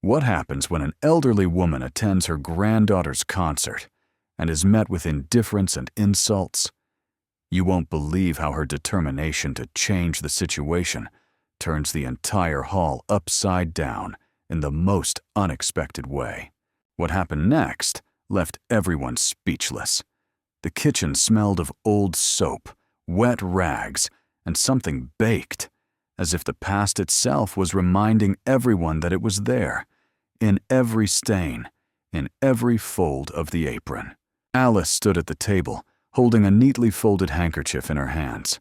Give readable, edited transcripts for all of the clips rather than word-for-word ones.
What happens when an elderly woman attends her granddaughter's concert and is met with indifference and insults? You won't believe how her determination to change the situation turns the entire hall upside down in the most unexpected way. What happened next left everyone speechless. The kitchen smelled of old soap, wet rags, and something baked, as if the past itself was reminding everyone that it was there, in every stain, in every fold of the apron. Alice stood at the table, holding a neatly folded handkerchief in her hands.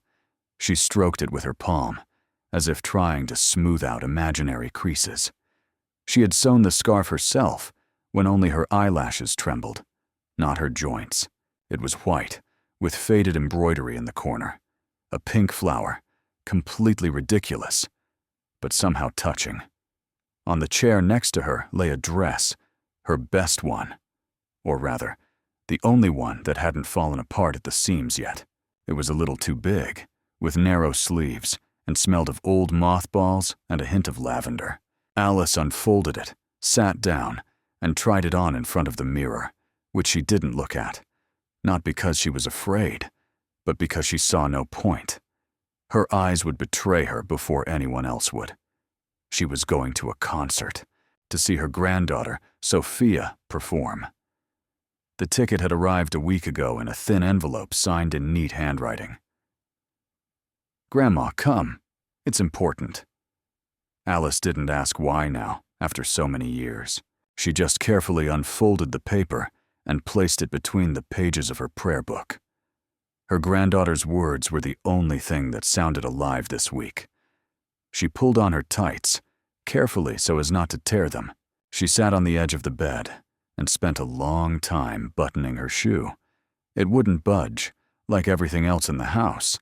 She stroked it with her palm, as if trying to smooth out imaginary creases. She had sewn the scarf herself when only her eyelashes trembled, not her joints. It was white, with faded embroidery in the corner. A pink flower, completely ridiculous, but somehow touching. On the chair next to her lay a dress, her best one. Or rather, the only one that hadn't fallen apart at the seams yet. It was a little too big, with narrow sleeves, and smelled of old mothballs and a hint of lavender. Alice unfolded it, sat down, and tried it on in front of the mirror, which she didn't look at. Not because she was afraid, but because she saw no point. Her eyes would betray her before anyone else would. She was going to a concert, to see her granddaughter, Sophia, perform. The ticket had arrived a week ago in a thin envelope signed in neat handwriting. "Grandma, come. It's important." Alice didn't ask why now, after so many years. She just carefully unfolded the paper and placed it between the pages of her prayer book. Her granddaughter's words were the only thing that sounded alive this week. She pulled on her tights, carefully so as not to tear them. She sat on the edge of the bed and spent a long time buttoning her shoe. It wouldn't budge, like everything else in the house.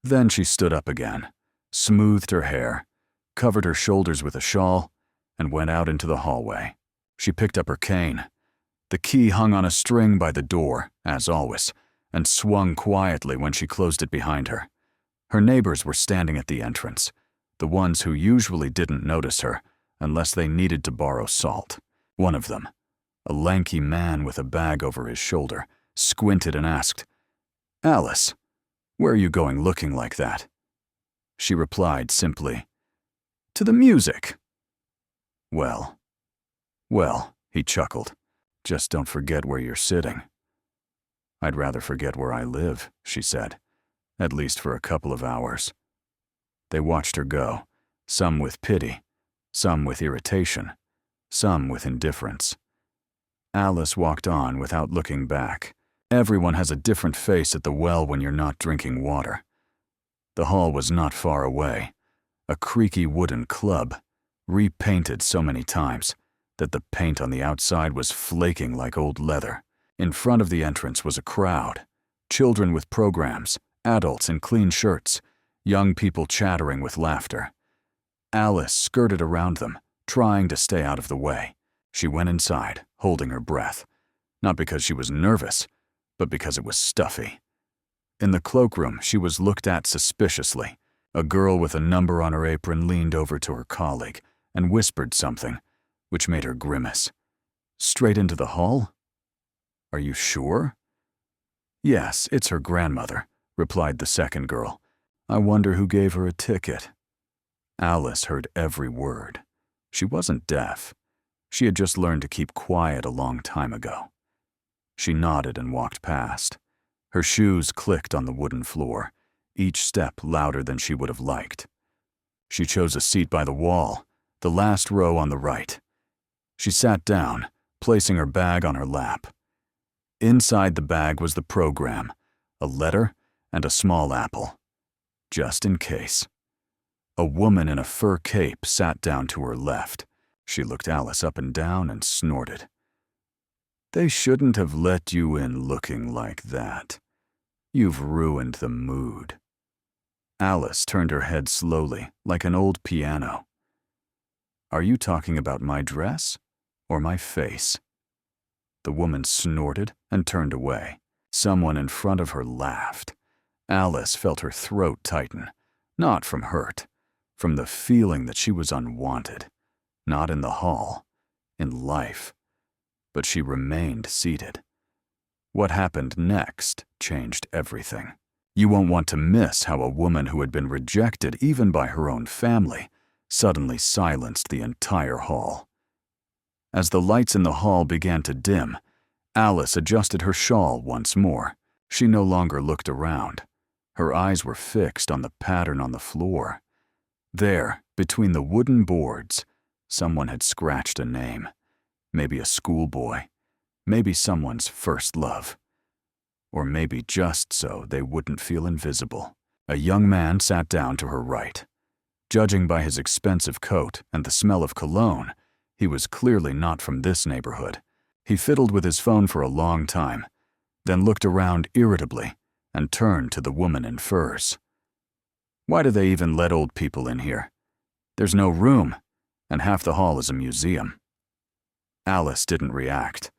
Then she stood up again, smoothed her hair, covered her shoulders with a shawl, and went out into the hallway. She picked up her cane. The key hung on a string by the door, as always, and swung quietly when she closed it behind her. Her neighbors were standing at the entrance, the ones who usually didn't notice her unless they needed to borrow salt. One of them, a lanky man with a bag over his shoulder, squinted and asked, "Alice, where are you going looking like that?" She replied simply, "To the music." Well, he chuckled. "Just don't forget where you're sitting." "I'd rather forget where I live," she said, "at least for a couple of hours." They watched her go, some with pity, some with irritation, some with indifference. Alice walked on without looking back. Everyone has a different face at the well when you're not drinking water. The hall was not far away, a creaky wooden club, repainted so many times that the paint on the outside was flaking like old leather. In front of the entrance was a crowd, children with programs, adults in clean shirts, young people chattering with laughter. Alice skirted around them, trying to stay out of the way. She went inside, holding her breath, not because she was nervous, but because it was stuffy. In the cloakroom, she was looked at suspiciously. A girl with a number on her apron leaned over to her colleague and whispered something, which made her grimace. "Straight into the hall? Are you sure?" "Yes, it's her grandmother," replied the second girl. "I wonder who gave her a ticket." Alice heard every word. She wasn't deaf. She had just learned to keep quiet a long time ago. She nodded and walked past. Her shoes clicked on the wooden floor, each step louder than she would have liked. She chose a seat by the wall, the last row on the right. She sat down, placing her bag on her lap. Inside the bag was the program, a letter and a small apple. Just in case. A woman in a fur cape sat down to her left. She looked Alice up and down and snorted. "They shouldn't have let you in looking like that. You've ruined the mood." Alice turned her head slowly, like an old piano. "Are you talking about my dress or my face?" The woman snorted and turned away. Someone in front of her laughed. Alice felt her throat tighten, not from hurt, from the feeling that she was unwanted. Not in the hall, in life. But she remained seated. What happened next changed everything. You won't want to miss how a woman who had been rejected even by her own family suddenly silenced the entire hall. As the lights in the hall began to dim, Alice adjusted her shawl once more. She no longer looked around. Her eyes were fixed on the pattern on the floor. There, between the wooden boards, someone had scratched a name. Maybe a schoolboy. Maybe someone's first love. Or maybe just so they wouldn't feel invisible. A young man sat down to her right. Judging by his expensive coat and the smell of cologne, he was clearly not from this neighborhood. He fiddled with his phone for a long time, then looked around irritably and turned to the woman in furs. Why do they even let old people in here? There's no room, and half the hall is a museum. Alice didn't react,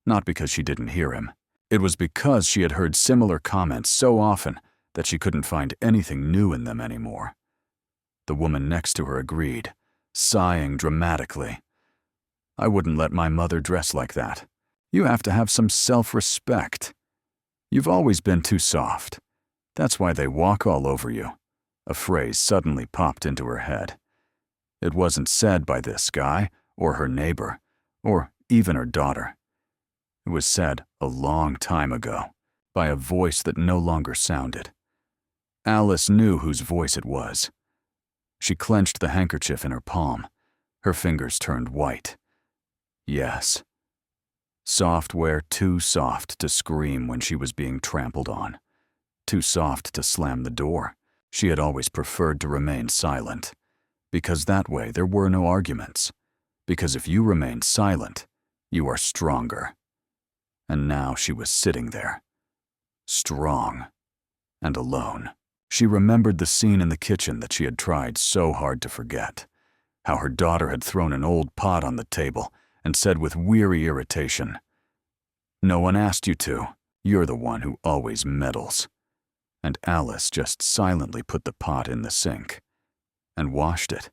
not because she didn't hear him. It was because she had heard similar comments so often that she couldn't find anything new in them anymore. The woman next to her agreed, sighing dramatically. I wouldn't let my mother dress like that. You have to have some self-respect. You've always been too soft. That's why they walk all over you. A phrase suddenly popped into her head. It wasn't said by this guy, or her neighbor, or even her daughter. It was said a long time ago, by a voice that no longer sounded. Alice knew whose voice it was. She clenched the handkerchief in her palm. Her fingers turned white. Yes. Software too soft to scream when she was being trampled on. Too soft to slam the door. She had always preferred to remain silent, because that way there were no arguments. Because if you remain silent, you are stronger. And now she was sitting there, strong and alone. She remembered the scene in the kitchen that she had tried so hard to forget. How her daughter had thrown an old pot on the table and said with weary irritation, "No one asked you to. You're the one who always meddles." And Alice just silently put the pot in the sink and washed it.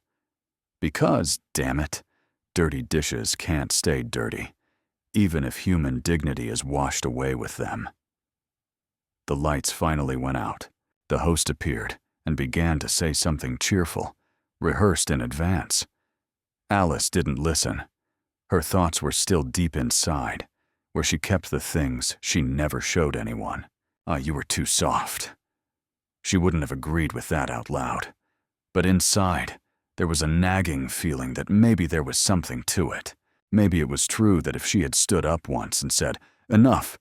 Because, damn it, dirty dishes can't stay dirty, even if human dignity is washed away with them. The lights finally went out. The host appeared and began to say something cheerful, rehearsed in advance. Alice didn't listen. Her thoughts were still deep inside, where she kept the things she never showed anyone. You were too soft." She wouldn't have agreed with that out loud. But inside, there was a nagging feeling that maybe there was something to it. Maybe it was true that if she had stood up once and said, "Enough,"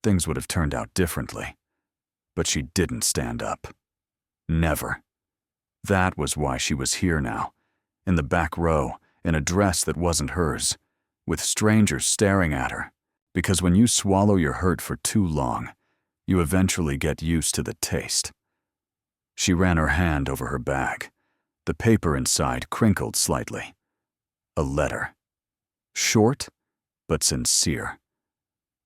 things would have turned out differently. But she didn't stand up. Never. That was why she was here now, in the back row, in a dress that wasn't hers, with strangers staring at her. Because when you swallow your hurt for too long, you eventually get used to the taste. She ran her hand over her bag. The paper inside crinkled slightly. A letter. Short, but sincere.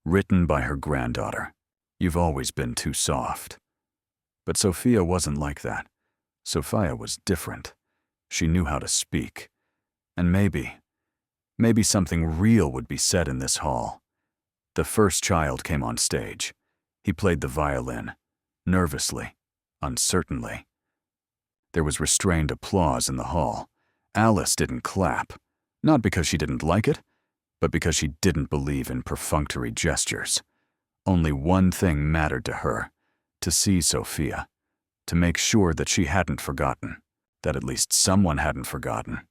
Written by her granddaughter. "You've always been too soft." But Sophia wasn't like that. Sophia was different. She knew how to speak. And maybe something real would be said in this hall. The first child came on stage. He played the violin, nervously, uncertainly. There was restrained applause in the hall. Alice didn't clap, not because she didn't like it, but because she didn't believe in perfunctory gestures. Only one thing mattered to her, to see Sophia, to make sure that she hadn't forgotten, that at least someone hadn't forgotten.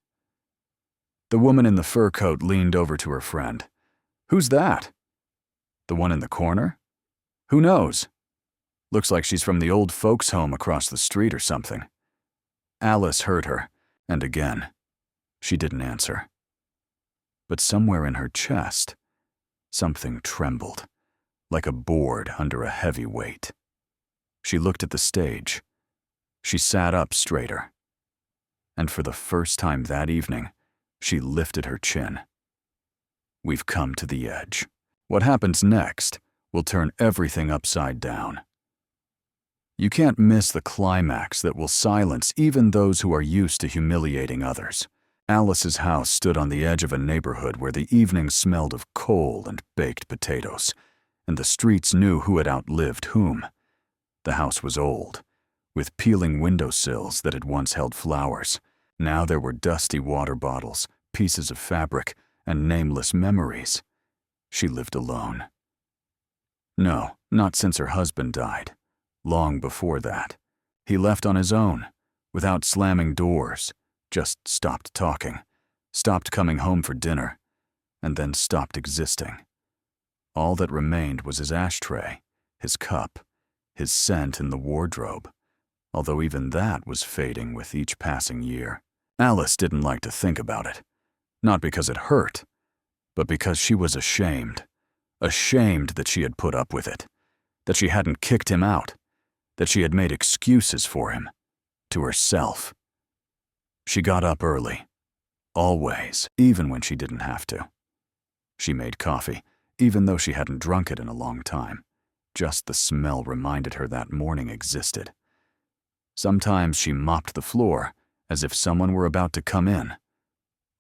The woman in the fur coat leaned over to her friend. "Who's that?" "The one in the corner? Who knows? Looks like she's from the old folks' home across the street or something." Alice heard her, and again, she didn't answer. But somewhere in her chest, something trembled, like a board under a heavy weight. She looked at the stage. She sat up straighter. And for the first time that evening, she lifted her chin. We've come to the edge. What happens next will turn everything upside down. You can't miss the climax that will silence even those who are used to humiliating others. Alice's house stood on the edge of a neighborhood where the evenings smelled of coal and baked potatoes, and the streets knew who had outlived whom. The house was old, with peeling windowsills that had once held flowers. Now there were dusty water bottles, pieces of fabric, and nameless memories. She lived alone. No, not since her husband died. Long before that. He left on his own, without slamming doors, just stopped talking, stopped coming home for dinner, and then stopped existing. All that remained was his ashtray, his cup, his scent in the wardrobe, although even that was fading with each passing year. Alice didn't like to think about it, not because it hurt, but because she was ashamed that she had put up with it, that she hadn't kicked him out, that she had made excuses for him, to herself. She got up early, always, even when she didn't have to. She made coffee, even though she hadn't drunk it in a long time. Just the smell reminded her that morning existed. Sometimes she mopped the floor, as if someone were about to come in,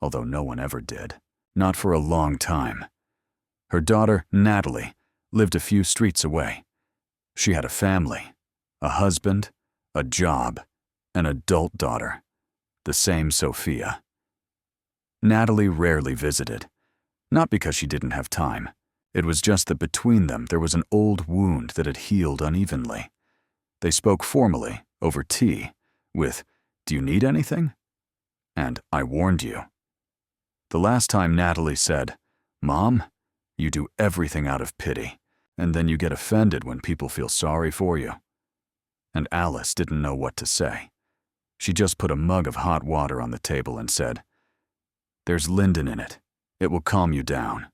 although no one ever did, not for a long time. Her daughter, Natalie, lived a few streets away. She had a family, a husband, a job, an adult daughter, the same Sophia. Natalie rarely visited, not because she didn't have time. It was just that between them there was an old wound that had healed unevenly. They spoke formally, over tea, with, "Do you need anything?" and "I warned you." The last time Natalie said, "Mom, you do everything out of pity, and then you get offended when people feel sorry for you." And Alice didn't know what to say. She just put a mug of hot water on the table and said, "There's linden in it. It will calm you down."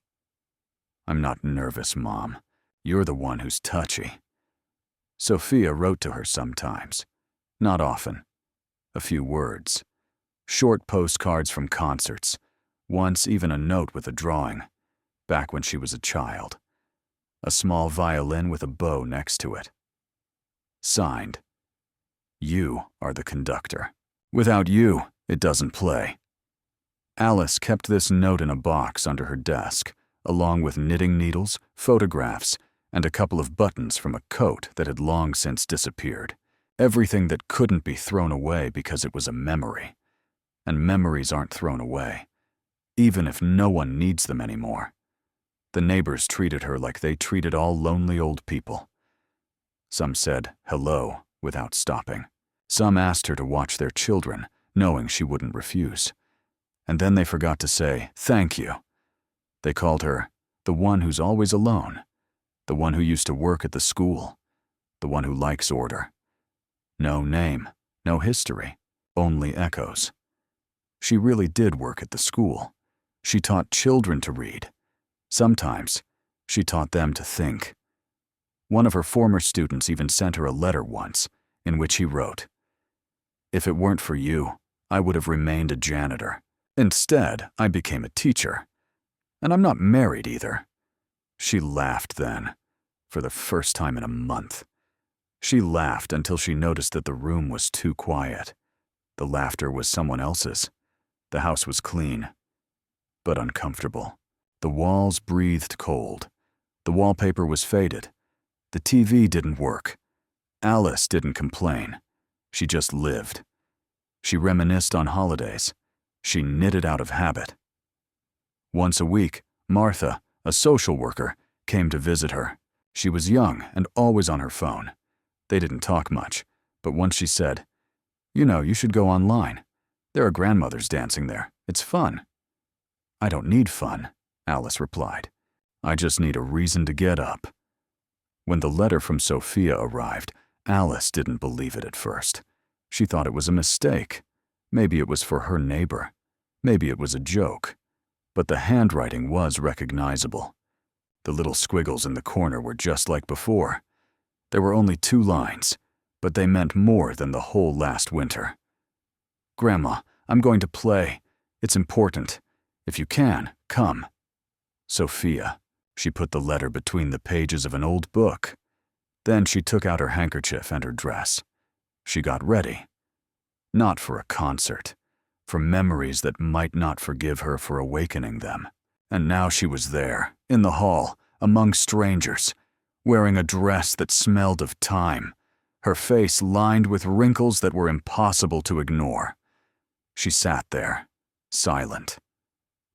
"I'm not nervous, Mom. You're the one who's touchy." Sophia wrote to her sometimes. Not often. A few words. Short postcards from concerts. Once even a note with a drawing. Back when she was a child. A small violin with a bow next to it. Signed, "You are the conductor. Without you, it doesn't play." Alice kept this note in a box under her desk, along with knitting needles, photographs, and a couple of buttons from a coat that had long since disappeared. Everything that couldn't be thrown away because it was a memory. And memories aren't thrown away, even if no one needs them anymore. The neighbors treated her like they treated all lonely old people. Some said hello without stopping. Some asked her to watch their children, knowing she wouldn't refuse. And then they forgot to say thank you. They called her the one who's always alone, the one who used to work at the school, the one who likes order. No name, no history, only echoes. She really did work at the school. She taught children to read. Sometimes, she taught them to think. One of her former students even sent her a letter once, in which he wrote, "If it weren't for you, I would have remained a janitor. Instead, I became a teacher. And I'm not married either." She laughed then, for the first time in a month. She laughed until she noticed that the room was too quiet. The laughter was someone else's. The house was clean, but uncomfortable. The walls breathed cold. The wallpaper was faded. The TV didn't work. Alice didn't complain. She just lived. She reminisced on holidays. She knitted out of habit. Once a week, Martha, a social worker, came to visit her. She was young and always on her phone. They didn't talk much, but once she said, "You know, you should go online. There are grandmothers dancing there. It's fun." "I don't need fun," Alice replied. "I just need a reason to get up." When the letter from Sophia arrived, Alice didn't believe it at first. She thought it was a mistake. Maybe it was for her neighbor. Maybe it was a joke. But the handwriting was recognizable. The little squiggles in the corner were just like before. There were only 2 lines, but they meant more than the whole last winter. "Grandma, I'm going to play. It's important. If you can, come. Sophia." She put the letter between the pages of an old book. Then she took out her handkerchief and her dress. She got ready. Not for a concert, for memories that might not forgive her for awakening them. And now she was there, in the hall, among strangers, wearing a dress that smelled of time, her face lined with wrinkles that were impossible to ignore. She sat there, silent.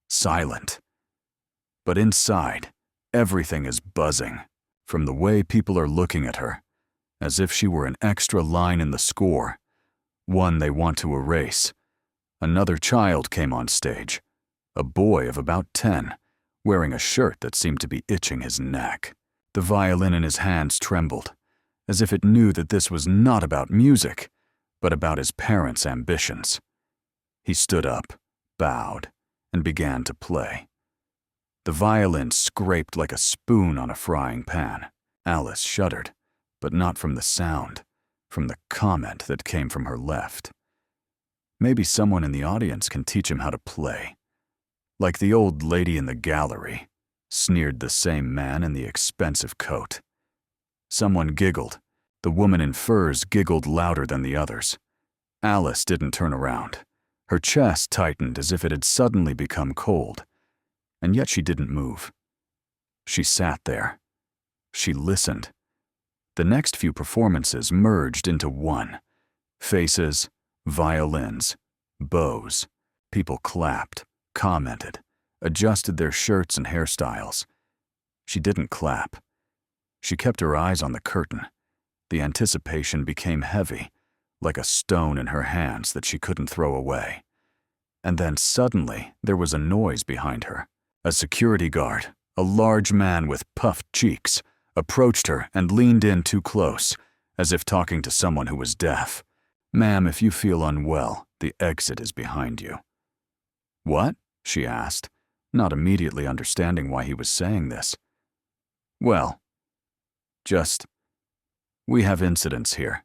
Silent. But inside, everything is buzzing, from the way people are looking at her, as if she were an extra line in the score, one they want to erase. Another child came on stage, a boy of about 10, wearing a shirt that seemed to be itching his neck. The violin in his hands trembled, as if it knew that this was not about music, but about his parents' ambitions. He stood up, bowed, and began to play. The violin scraped like a spoon on a frying pan. Alice shuddered, but not from the sound, from the comment that came from her left. Maybe someone in the audience can teach him how to play. Like the old lady in the gallery, sneered the same man in the expensive coat. Someone giggled. The woman in furs giggled louder than the others. Alice didn't turn around. Her chest tightened as if it had suddenly become cold, and yet she didn't move. She sat there. She listened. The next few performances merged into one. Faces, violins, bows. People clapped, commented, adjusted their shirts and hairstyles. She didn't clap. She kept her eyes on the curtain. The anticipation became heavy, like a stone in her hands that she couldn't throw away. And then suddenly there was a noise behind her. A security guard, a large man with puffed cheeks, approached her and leaned in too close, as if talking to someone who was deaf. "Ma'am, if you feel unwell, the exit is behind you." "What?" she asked, not immediately understanding why he was saying this. "Well, we have incidents here.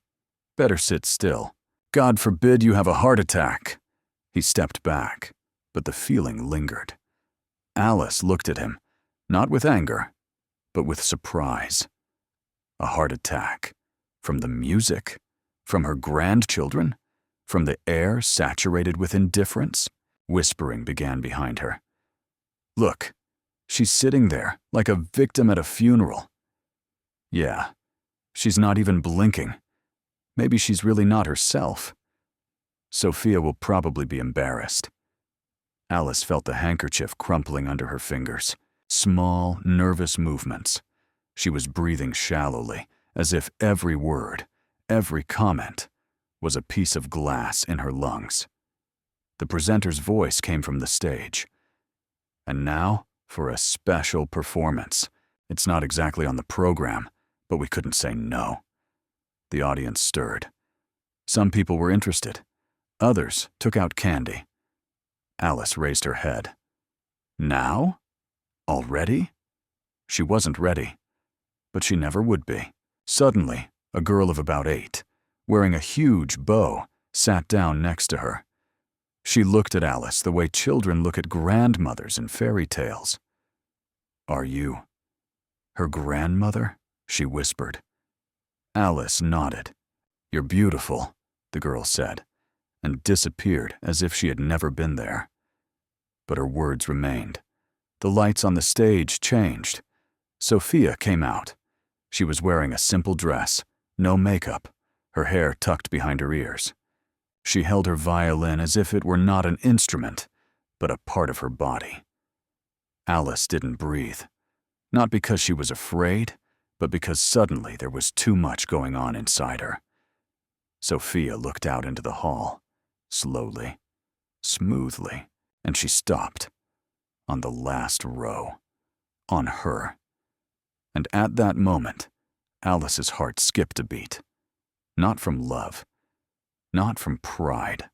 Better sit still. God forbid you have a heart attack." He stepped back, but the feeling lingered. Alice looked at him, not with anger, but with surprise. A heart attack? From the music? From her grandchildren? From the air saturated with indifference? Whispering began behind her. "Look, she's sitting there like a victim at a funeral. Yeah, she's not even blinking. Maybe she's really not herself. Sophia will probably be embarrassed." Alice felt the handkerchief crumpling under her fingers. Small, nervous movements. She was breathing shallowly, as if every word, every comment, was a piece of glass in her lungs. The presenter's voice came from the stage. "And now, for a special performance. It's not exactly on the program, but we couldn't say no." The audience stirred. Some people were interested. Others took out candy. Alice raised her head. Now? Already? She wasn't ready, but she never would be. Suddenly, a girl of about 8, wearing a huge bow, sat down next to her. She looked at Alice the way children look at grandmothers in fairy tales. "Are you her grandmother?" she whispered. Alice nodded. "You're beautiful," the girl said, and disappeared as if she had never been there. But her words remained. The lights on the stage changed. Sophia came out. She was wearing a simple dress, no makeup, her hair tucked behind her ears. She held her violin as if it were not an instrument, but a part of her body. Alice didn't breathe, not because she was afraid, but because suddenly there was too much going on inside her. Sophia looked out into the hall, slowly, smoothly, and she stopped, on the last row, on her. And at that moment, Alice's heart skipped a beat. Not from love, not from pride,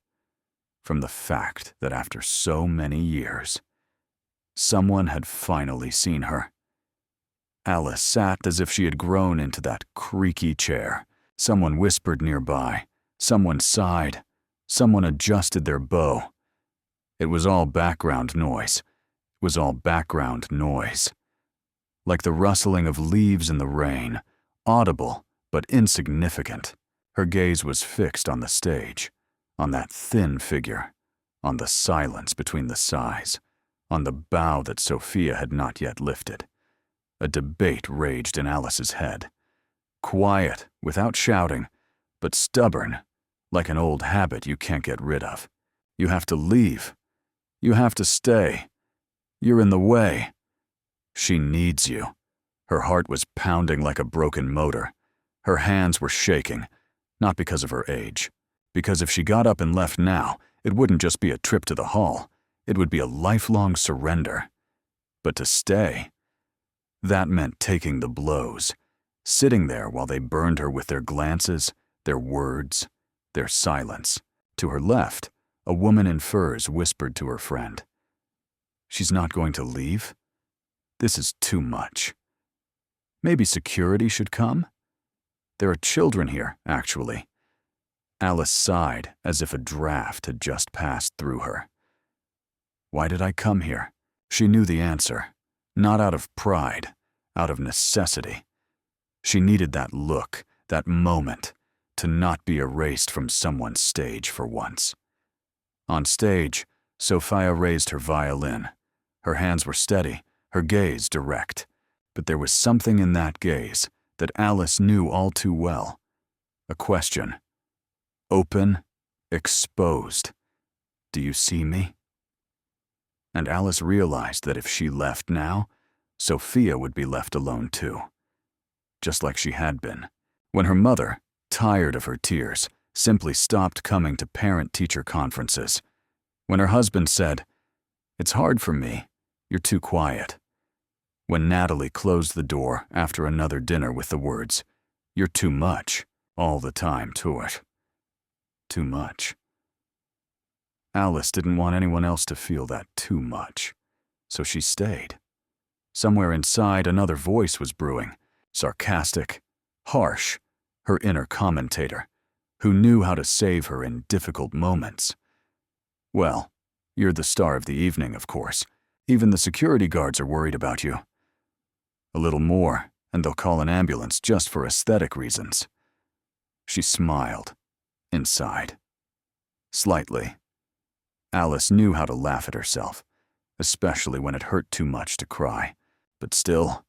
from the fact that after so many years, someone had finally seen her. Alice sat as if she had grown into that creaky chair. Someone whispered nearby. Someone sighed. Someone adjusted their bow. It was all background noise. It was all background noise. Like the rustling of leaves in the rain, audible but insignificant. Her gaze was fixed on the stage, on that thin figure, on the silence between the sighs, on the bow that Sophia had not yet lifted. A debate raged in Alice's head. Quiet, without shouting, but stubborn, like an old habit you can't get rid of. You have to leave. You have to stay. You're in the way. She needs you. Her heart was pounding like a broken motor. Her hands were shaking, not because of her age. Because if she got up and left now, it wouldn't just be a trip to the hall. It would be a lifelong surrender. But to stay, that meant taking the blows, sitting there while they burned her with their glances, their words, their silence. To her left, a woman in furs whispered to her friend, "She's not going to leave? This is too much. Maybe security should come? There are children here, actually." Alice sighed as if a draft had just passed through her. Why did I come here? She knew the answer. Not out of pride, out of necessity. She needed that look, that moment, to not be erased from someone's stage for once. On stage, Sophia raised her violin. Her hands were steady, her gaze direct. But there was something in that gaze that Alice knew all too well. A question. Open, exposed. Do you see me? And Alice realized that if she left now, Sophia would be left alone too. Just like she had been. When her mother, tired of her tears, simply stopped coming to parent-teacher conferences. When her husband said, "It's hard for me, you're too quiet." When Natalie closed the door after another dinner with the words, "You're too much," all the time to it. Too much. Alice didn't want anyone else to feel that too much, so she stayed. Somewhere inside, another voice was brewing, sarcastic, harsh, her inner commentator, who knew how to save her in difficult moments. "Well, you're the star of the evening, of course. Even the security guards are worried about you. A little more, and they'll call an ambulance just for aesthetic reasons." She smiled, inside. Slightly. Alice knew how to laugh at herself, especially when it hurt too much to cry. But still,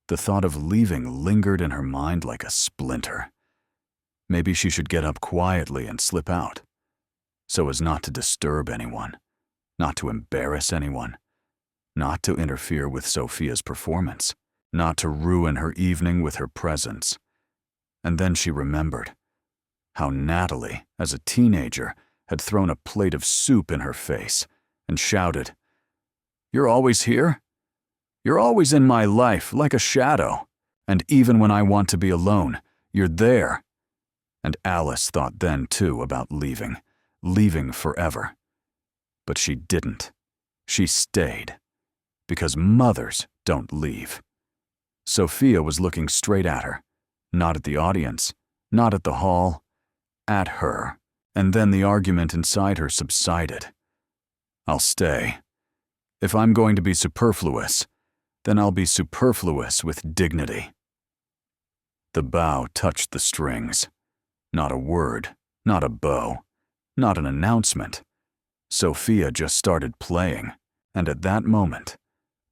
the thought of leaving lingered in her mind like a splinter. Maybe she should get up quietly and slip out, so as not to disturb anyone, not to embarrass anyone, not to interfere with Sophia's performance, not to ruin her evening with her presence. And then she remembered how Natalie, as a teenager, had thrown a plate of soup in her face and shouted, "You're always here? You're always in my life, like a shadow. And even when I want to be alone, you're there." And Alice thought then, too, about leaving forever. But she didn't. She stayed. Because mothers don't leave. Sophia was looking straight at her, not at the audience, not at the hall, at her. And then the argument inside her subsided. I'll stay. If I'm going to be superfluous, then I'll be superfluous with dignity. The bow touched the strings. Not a word, not a bow, not an announcement. Sophia just started playing, and at that moment,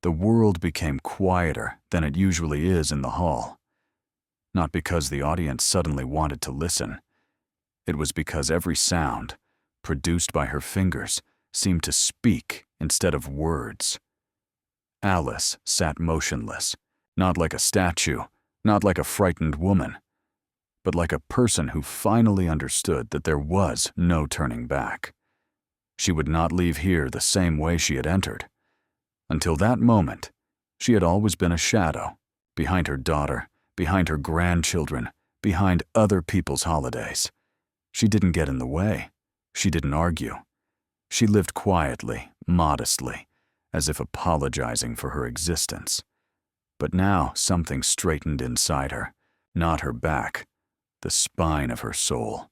the world became quieter than it usually is in the hall. Not because the audience suddenly wanted to listen. It was because every sound, produced by her fingers, seemed to speak instead of words. Alice sat motionless, not like a statue, not like a frightened woman, but like a person who finally understood that there was no turning back. She would not leave here the same way she had entered. Until that moment, she had always been a shadow, behind her daughter, behind her grandchildren, behind other people's holidays. She didn't get in the way. She didn't argue. She lived quietly, modestly, as if apologizing for her existence. But now something straightened inside her, not her back, the spine of her soul.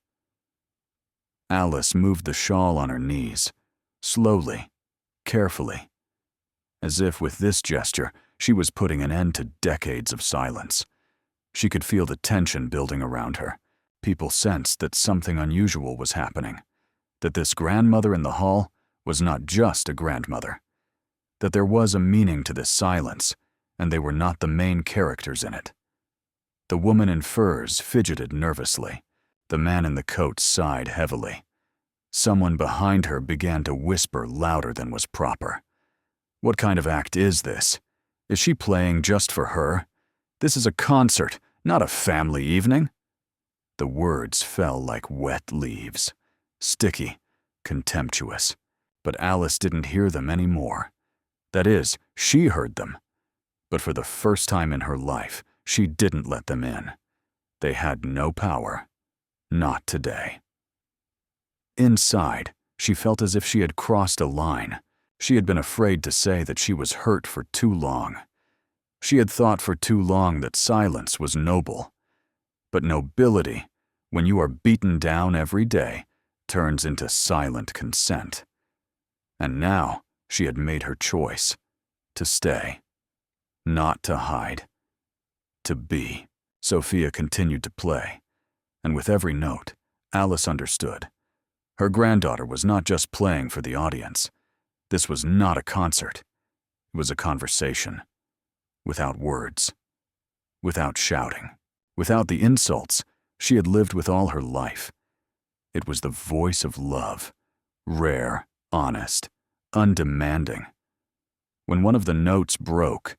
Alice moved the shawl on her knees, slowly, carefully, as if with this gesture she was putting an end to decades of silence. She could feel the tension building around her. People sensed that something unusual was happening, that this grandmother in the hall was not just a grandmother, that there was a meaning to this silence, and they were not the main characters in it. The woman in furs fidgeted nervously. The man in the coat sighed heavily. Someone behind her began to whisper louder than was proper. What kind of act is this? Is she playing just for her? This is a concert, not a family evening. The words fell like wet leaves, sticky, contemptuous. But Alice didn't hear them anymore. That is, she heard them. But for the first time in her life, she didn't let them in. They had no power. Not today. Inside, she felt as if she had crossed a line. She had been afraid to say that she was hurt for too long. She had thought for too long that silence was noble. But nobility, when you are beaten down every day, turns into silent consent. And now she had made her choice. To stay. Not to hide. To be. Sophia continued to play. And with every note, Alice understood. Her granddaughter was not just playing for the audience. This was not a concert. It was a conversation. Without words. Without shouting. Without the insults she had lived with all her life. It was the voice of love. Rare, honest, undemanding. When one of the notes broke,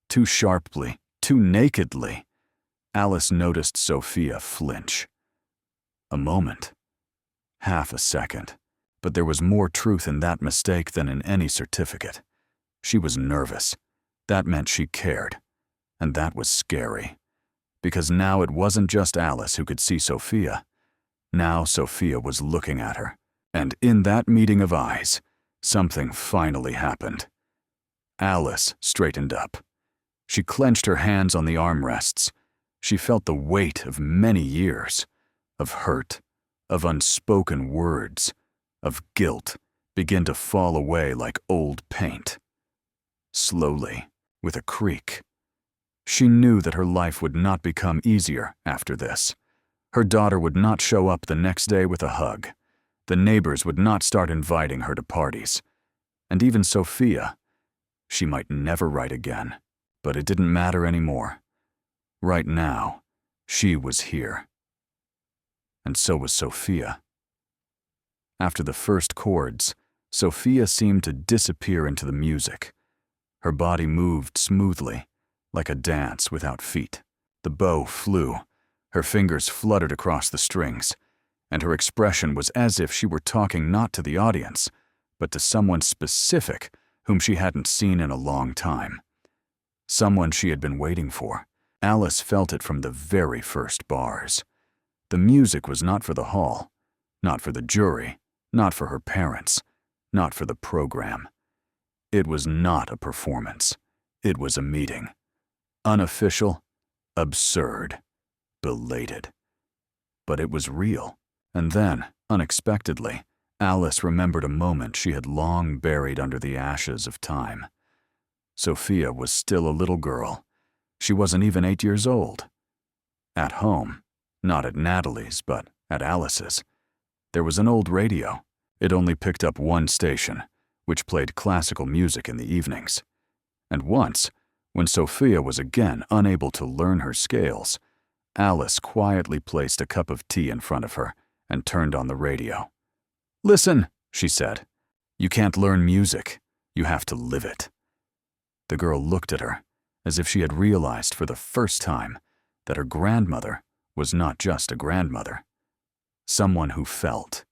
too sharply, too nakedly, Alice noticed Sophia flinch. A moment. Half a second. But there was more truth in that mistake than in any certificate. She was nervous. That meant she cared. And that was scary. Because now it wasn't just Alice who could see Sophia. Now Sophia was looking at her. And in that meeting of eyes, something finally happened. Alice straightened up. She clenched her hands on the armrests. She felt the weight of many years, of hurt, of unspoken words, of guilt, begin to fall away like old paint. Slowly, with a creak. She knew that her life would not become easier after this. Her daughter would not show up the next day with a hug. The neighbors would not start inviting her to parties. And even Sophia, she might never write again. But it didn't matter anymore. Right now, she was here. And so was Sophia. After the first chords, Sophia seemed to disappear into the music. Her body moved smoothly, like a dance without feet. The bow flew, her fingers fluttered across the strings, and her expression was as if she were talking not to the audience, but to someone specific whom she hadn't seen in a long time. Someone she had been waiting for. Alice felt it from the very first bars. The music was not for the hall, not for the jury, not for her parents, not for the program. It was not a performance. It was a meeting. Unofficial, absurd, belated. But it was real. And then, unexpectedly, Alice remembered a moment she had long buried under the ashes of time. Sophia was still a little girl. She wasn't even 8 years old. At home, not at Natalie's, but at Alice's, there was an old radio. It only picked up one station, which played classical music in the evenings. And once, when Sophia was again unable to learn her scales, Alice quietly placed a cup of tea in front of her and turned on the radio. "Listen," she said. "You can't learn music. You have to live it." The girl looked at her, as if she had realized for the first time that her grandmother was not just a grandmother. Someone who felt.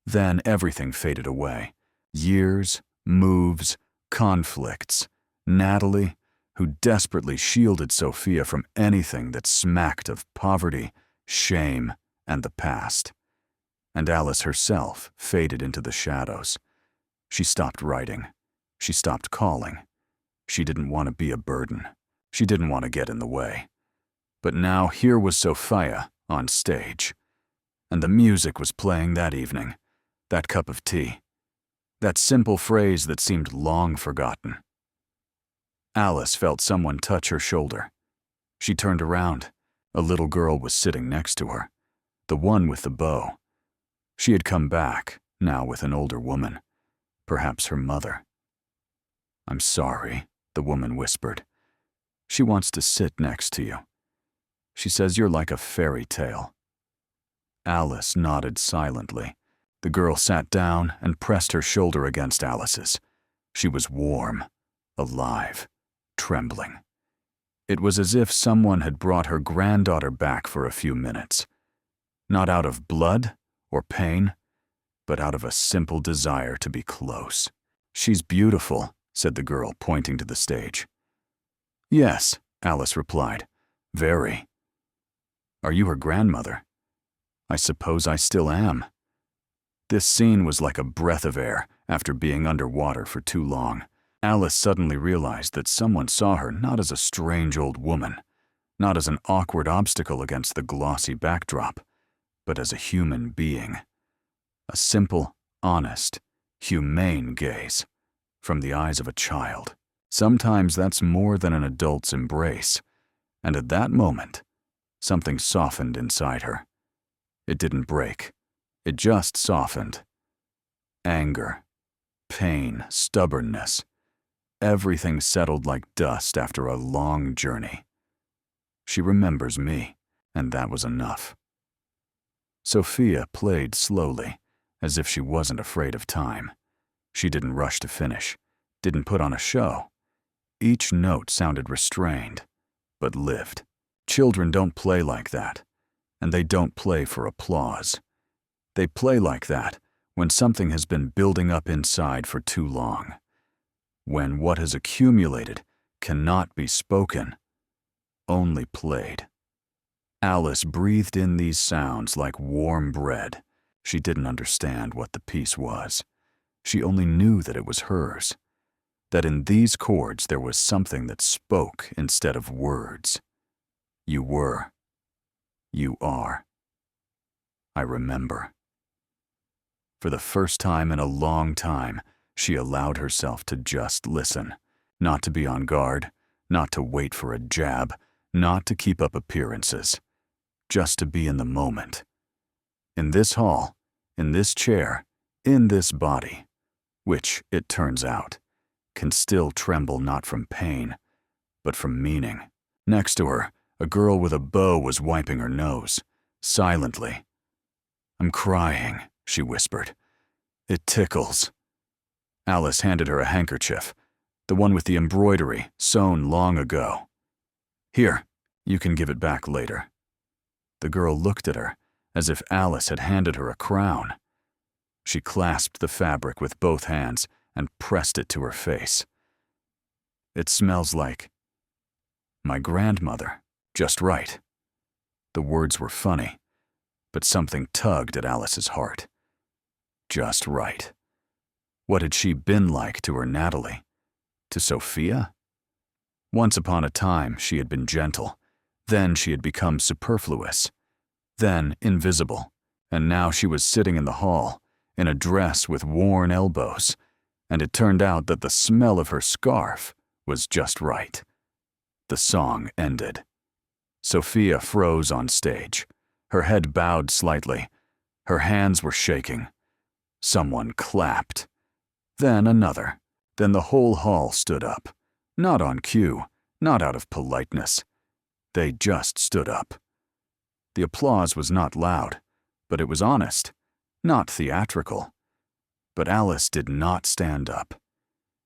Then everything faded away. Years, moves, conflicts. Natalie, who desperately shielded Sophia from anything that smacked of poverty, shame, and the past. And Alice herself faded into the shadows. She stopped writing. She stopped calling. She didn't want to be a burden. She didn't want to get in the way. But now here was Sophia on stage. And the music was playing that evening. That cup of tea. That simple phrase that seemed long forgotten. Alice felt someone touch her shoulder. She turned around. A little girl was sitting next to her. The one with the bow. She had come back, now with an older woman. Perhaps her mother. "I'm sorry," the woman whispered. "She wants to sit next to you. She says you're like a fairy tale." Alice nodded silently. The girl sat down and pressed her shoulder against Alice's. She was warm, alive, trembling. It was as if someone had brought her granddaughter back for a few minutes. Not out of blood or pain, but out of a simple desire to be close. "She's beautiful," said the girl, pointing to the stage. "Yes," Alice replied. "Very." "Are you her grandmother?" "I suppose I still am." This scene was like a breath of air after being underwater for too long. Alice suddenly realized that someone saw her not as a strange old woman, not as an awkward obstacle against the glossy backdrop, but as a human being. A simple, honest, humane gaze from the eyes of a child. Sometimes that's more than an adult's embrace, and at that moment, something softened inside her. It didn't break. It just softened. Anger, pain, stubbornness. Everything settled like dust after a long journey. She remembers me, and that was enough. Sophia played slowly, as if she wasn't afraid of time. She didn't rush to finish, didn't put on a show. Each note sounded restrained, but lived. Children don't play like that, and they don't play for applause. They play like that when something has been building up inside for too long. When what has accumulated cannot be spoken, only played. Alice breathed in these sounds like warm bread. She didn't understand what the piece was. She only knew that it was hers, that in these chords there was something that spoke instead of words. You were. You are. I remember. For the first time in a long time, she allowed herself to just listen, not to be on guard, not to wait for a jab, not to keep up appearances, just to be in the moment. In this hall, in this chair, in this body, which, it turns out, can still tremble not from pain, but from meaning. Next to her, a girl with a bow was wiping her nose, silently. "I'm crying," she whispered. "It tickles." Alice handed her a handkerchief, the one with the embroidery sewn long ago. "Here, you can give it back later." The girl looked at her as if Alice had handed her a crown. She clasped the fabric with both hands and pressed it to her face. "It smells like my grandmother, just right." The words were funny, but something tugged at Alice's heart. Just right. What had she been like to her Natalie? To Sophia? Once upon a time, she had been gentle. Then she had become superfluous. Then invisible. And now she was sitting in the hall, in a dress with worn elbows, and it turned out that the smell of her scarf was just right. The song ended. Sophia froze on stage. Her head bowed slightly. Her hands were shaking. Someone clapped. Then another. Then the whole hall stood up. Not on cue, not out of politeness. They just stood up. The applause was not loud, but it was honest, not theatrical. But Alice did not stand up.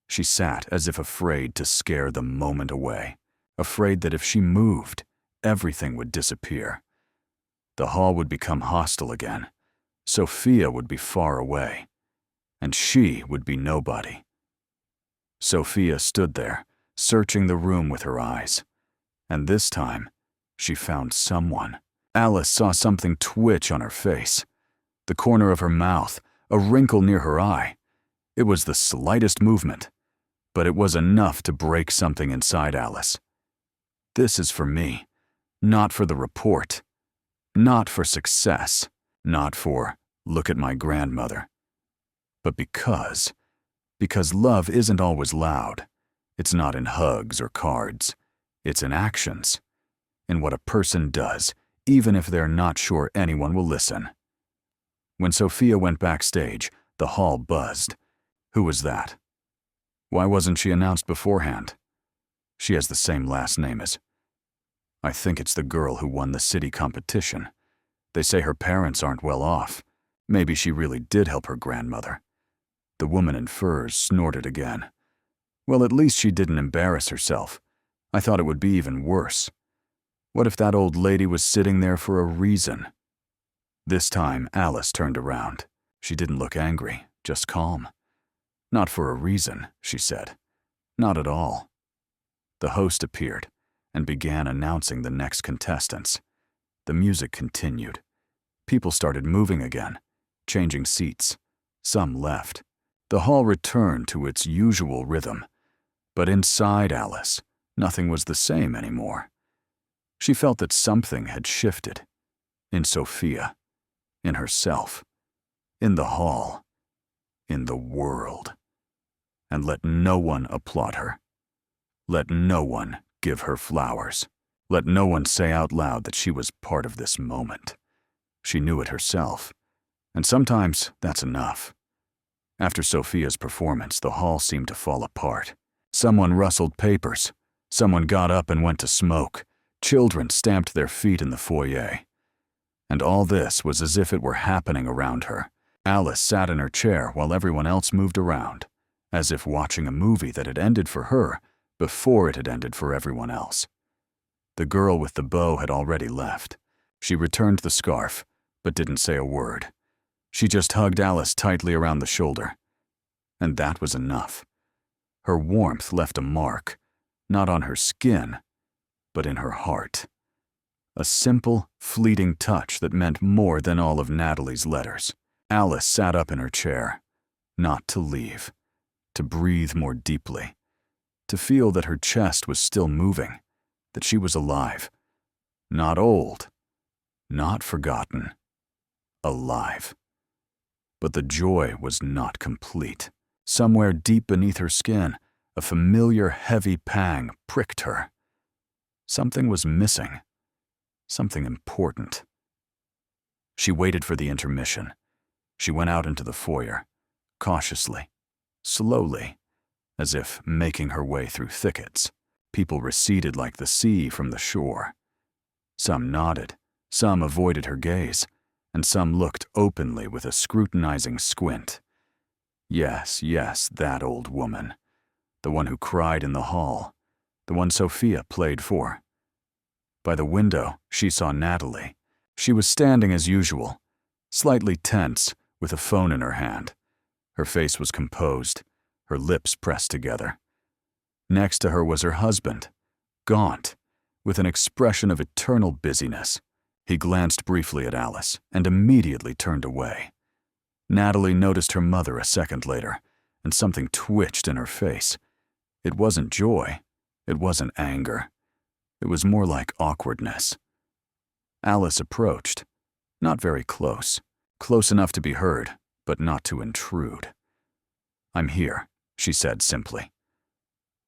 She sat as if afraid to scare the moment away, afraid that if she moved, everything would disappear. The hall would become hostile again. Sophia would be far away, and she would be nobody. Sophia stood there, searching the room with her eyes, and this time, she found someone. Alice saw something twitch on her face, the corner of her mouth, a wrinkle near her eye. It was the slightest movement, but it was enough to break something inside Alice. This is for me, not for the report, not for success, not for, look at my grandmother, but because love isn't always loud. It's not in hugs or cards. It's in actions, in what a person does, even if they're not sure anyone will listen. When Sophia went backstage, the hall buzzed. Who was that? Why wasn't she announced beforehand? She has the same last name as... I think it's the girl who won the city competition. They say her parents aren't well off. Maybe she really did help her grandmother. The woman in furs snorted again. Well, at least she didn't embarrass herself. I thought it would be even worse. What if that old lady was sitting there for a reason? This time, Alice turned around. She didn't look angry, just calm. Not for a reason, she said. Not at all. The host appeared and began announcing the next contestants. The music continued. People started moving again, changing seats. Some left. The hall returned to its usual rhythm. But inside Alice, nothing was the same anymore. She felt that something had shifted. In Sophia. In herself. In the hall. In the world. And let no one applaud her. Let no one give her flowers. Let no one say out loud that she was part of this moment. She knew it herself. And sometimes that's enough. After Sophia's performance, the hall seemed to fall apart. Someone rustled papers. Someone got up and went to smoke. Children stamped their feet in the foyer. And all this was as if it were happening around her. Alice sat in her chair while everyone else moved around, as if watching a movie that had ended for her before it had ended for everyone else. The girl with the bow had already left. She returned the scarf, but didn't say a word. She just hugged Alice tightly around the shoulder. And that was enough. Her warmth left a mark, not on her skin, but in her heart. A simple, fleeting touch that meant more than all of Natalie's letters. Alice sat up in her chair, not to leave, to breathe more deeply, to feel that her chest was still moving, that she was alive, not old, not forgotten, alive. But the joy was not complete. Somewhere deep beneath her skin, a familiar heavy pang pricked her. Something was missing. Something important. She waited for the intermission. She went out into the foyer, cautiously, slowly, as if making her way through thickets. People receded like the sea from the shore. Some nodded, some avoided her gaze, and some looked openly with a scrutinizing squint. Yes, that old woman. The one who cried in the hall. The one Sophia played for. By the window, she saw Natalie. She was standing as usual, slightly tense, with a phone in her hand. Her face was composed, her lips pressed together. Next to her was her husband, gaunt, with an expression of eternal busyness. He glanced briefly at Alice and immediately turned away. Natalie noticed her mother a second later, and something twitched in her face. It wasn't joy. It wasn't anger. It was more like awkwardness. Alice approached, not very close, close enough to be heard, but not to intrude. "I'm here," she said simply.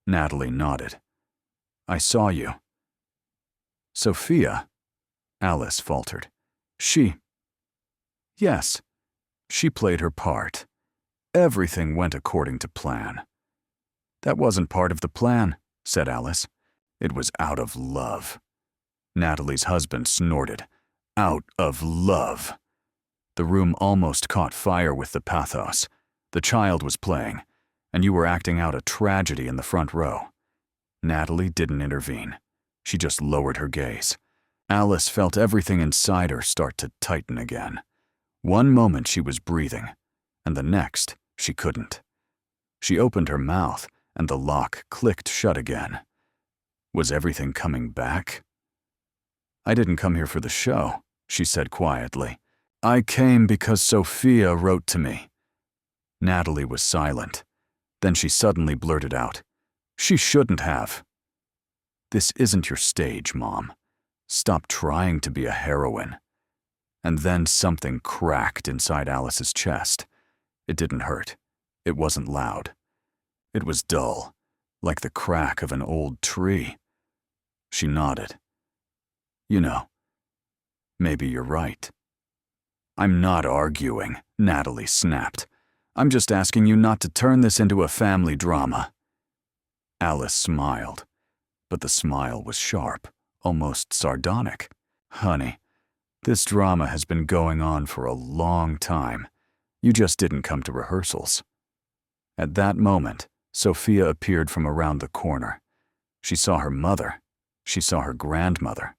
Natalie nodded. "I saw you." "Sophia?" Alice faltered. "She..." "Yes, she played her part. Everything went according to plan." "That wasn't part of the plan," said Alice. "It was out of love." Natalie's husband snorted. "Out of love." The room almost caught fire with the pathos. The child was playing, and you were acting out a tragedy in the front row. Natalie didn't intervene. She just lowered her gaze. Alice felt everything inside her start to tighten again. One moment she was breathing, and the next she couldn't. She opened her mouth, and the lock clicked shut again. Was everything coming back? "I didn't come here for the show," she said quietly. "I came because Sophia wrote to me." Natalie was silent. Then she suddenly blurted out, "She shouldn't have." "This isn't your stage, Mom. Stop trying to be a heroine." And then something cracked inside Alice's chest. It didn't hurt. It wasn't loud. It was dull, like the crack of an old tree. She nodded. "You know, maybe you're right." "I'm not arguing," Natalie snapped. I'm just asking you not to turn this into a family drama." Alice smiled, but the smile was sharp, almost sardonic. "Honey, this drama has been going on for a long time. You just didn't come to rehearsals." At that moment, Sophia appeared from around the corner. She saw her mother. She saw her grandmother.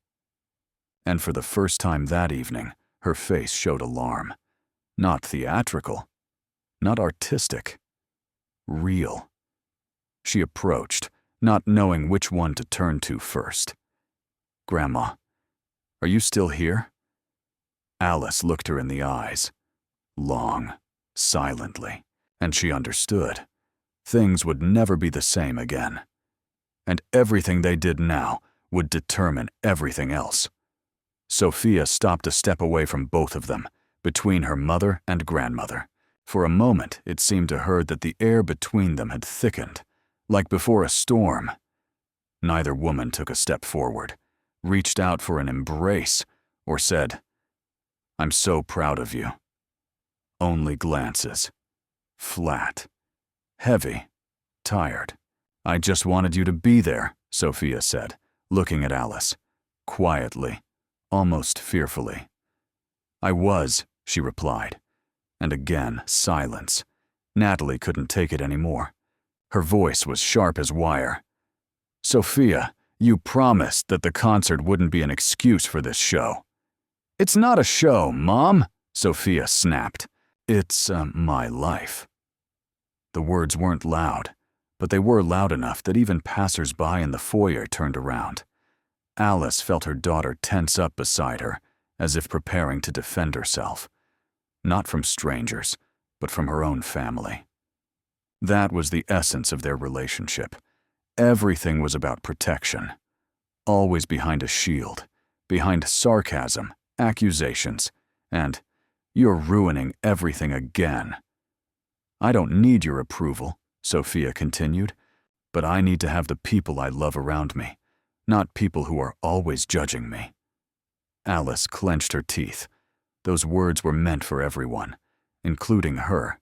And for the first time that evening, her face showed alarm. Not theatrical, not artistic, real. She approached, not knowing which one to turn to first. "Grandma, are you still here?" Alice looked her in the eyes, long, silently, and she understood. Things would never be the same again. And everything they did now would determine everything else. Sophia stopped a step away from both of them, between her mother and grandmother. For a moment, it seemed to her that the air between them had thickened, like before a storm. Neither woman took a step forward, reached out for an embrace, or said, "I'm so proud of you." Only glances. Flat. Heavy. Tired. "I just wanted you to be there," Sophia said, looking at Alice, quietly, almost fearfully. "I was," she replied. And again, silence. Natalie couldn't take it anymore. Her voice was sharp as wire. "Sophia, you promised that the concert wouldn't be an excuse for this show." "It's not a show, Mom," Sophia snapped. "It's my life." The words weren't loud, but they were loud enough that even passers-by in the foyer turned around. Alice felt her daughter tense up beside her, as if preparing to defend herself. Not from strangers, but from her own family. That was the essence of their relationship. Everything was about protection. Always behind a shield, behind sarcasm, accusations, and, "You're ruining everything again." "I don't need your approval," Sophia continued, "but I need to have the people I love around me, not people who are always judging me." Alice clenched her teeth. Those words were meant for everyone, including her,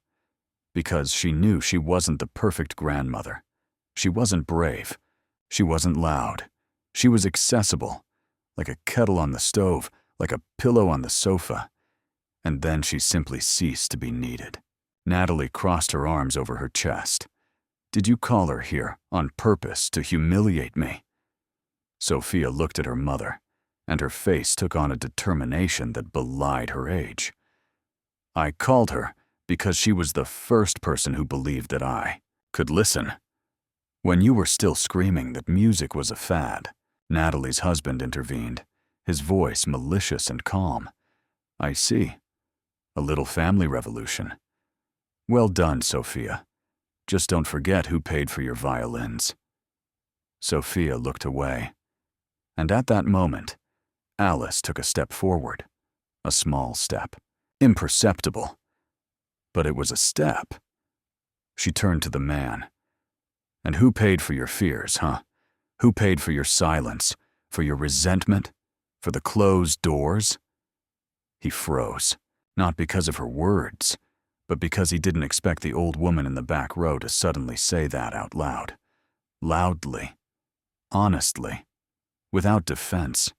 because she knew she wasn't the perfect grandmother. She wasn't brave. She wasn't loud. She was accessible, like a kettle on the stove, like a pillow on the sofa. And then she simply ceased to be needed. Natalie crossed her arms over her chest. "Did you call her here on purpose to humiliate me?" Sophia looked at her mother, and her face took on a determination that belied her age. "I called her because she was the first person who believed that I could listen. When you were still screaming that music was a fad," Natalie's husband intervened, his voice malicious and calm. "I see. A little family revolution. Well done, Sophia. Just don't forget who paid for your violins." Sophia looked away. And at that moment, Alice took a step forward. A small step. Imperceptible. But it was a step. She turned to the man. "And who paid for your fears, huh? Who paid for your silence, for your resentment, for the closed doors?" He froze, not because of her words, but because he didn't expect the old woman in the back row to suddenly say that out loud. Loudly. Honestly. Without defense.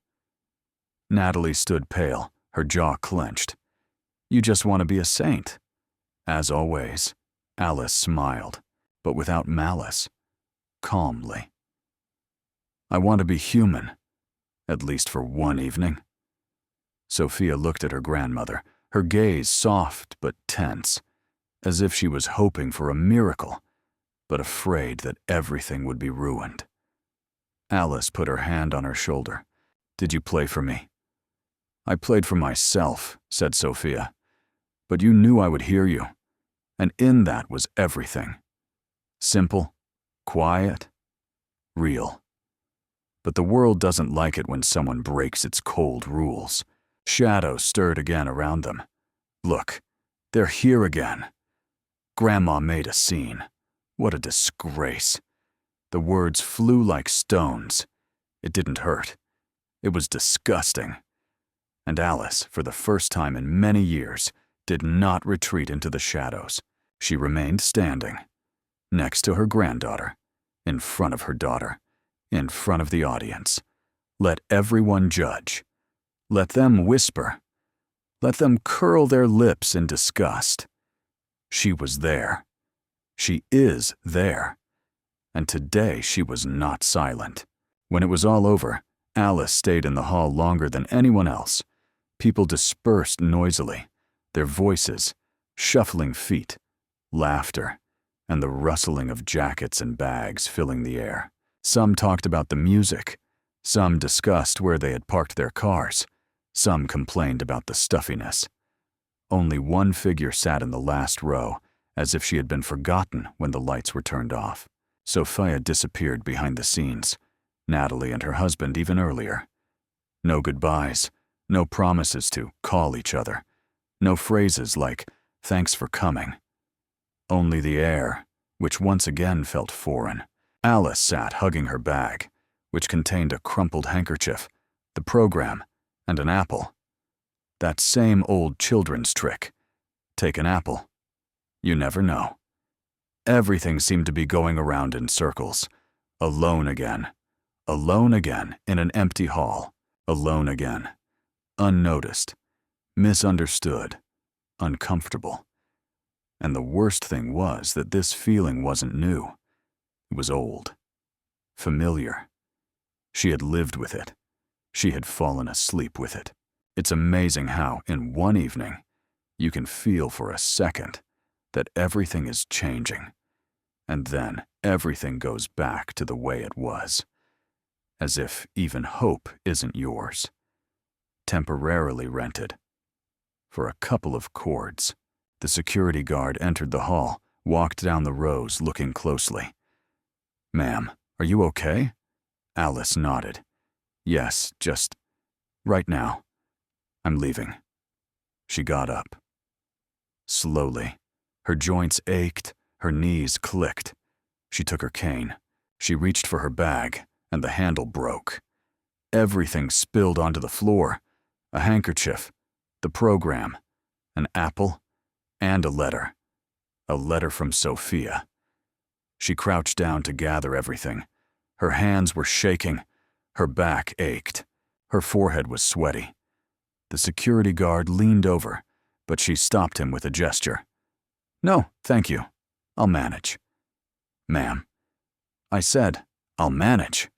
Natalie stood pale, her jaw clenched. "You just want to be a saint." As always, Alice smiled, but without malice. Calmly. "I want to be human, at least for one evening." Sophia looked at her grandmother, her gaze soft but tense, as if she was hoping for a miracle, but afraid that everything would be ruined. Alice put her hand on her shoulder. "Did you play for me?" "I played for myself," said Sophia. "But you knew I would hear you, and in that was everything. Simple, quiet, real. But the world doesn't like it when someone breaks its cold rules." Shadows stirred again around them. "Look, they're here again. Grandma made a scene. What a disgrace." The words flew like stones. It didn't hurt. It was disgusting. And Alice, for the first time in many years, did not retreat into the shadows. She remained standing, next to her granddaughter, in front of her daughter, in front of the audience. Let everyone judge. Let them whisper. Let them curl their lips in disgust. She was there. She is there. And today she was not silent. When it was all over, Alice stayed in the hall longer than anyone else. People dispersed noisily, their voices, shuffling feet, laughter, and the rustling of jackets and bags filling the air. Some talked about the music. Some discussed where they had parked their cars. Some complained about the stuffiness. Only one figure sat in the last row, as if she had been forgotten when the lights were turned off. Sophia disappeared behind the scenes, Natalie and her husband even earlier. No goodbyes, no promises to call each other, no phrases like, "Thanks for coming." Only the air, which once again felt foreign. Alice sat hugging her bag, which contained a crumpled handkerchief, the program, and an apple. That same old children's trick. Take an apple. You never know. Everything seemed to be going around in circles. Alone again. Alone again in an empty hall. Alone again. Unnoticed. Misunderstood. Uncomfortable. And the worst thing was that this feeling wasn't new. It was old. Familiar. She had lived with it. She had fallen asleep with it. It's amazing how, in one evening, you can feel for a second that everything is changing, and then everything goes back to the way it was, as if even hope isn't yours. Temporarily rented. For a couple of chords. The security guard entered the hall, walked down the rows looking closely. "Ma'am, are you okay?" Alice nodded. "Yes, just right now. I'm leaving." She got up. Slowly. Her joints ached, her knees clicked. She took her cane. She reached for her bag, and the handle broke. Everything spilled onto the floor. A handkerchief, the program, an apple, and a letter. A letter from Sophia. She crouched down to gather everything. Her hands were shaking. Her back ached. Her forehead was sweaty. The security guard leaned over, but she stopped him with a gesture. "No, thank you. I'll manage." "Ma'am." "I said, I'll manage."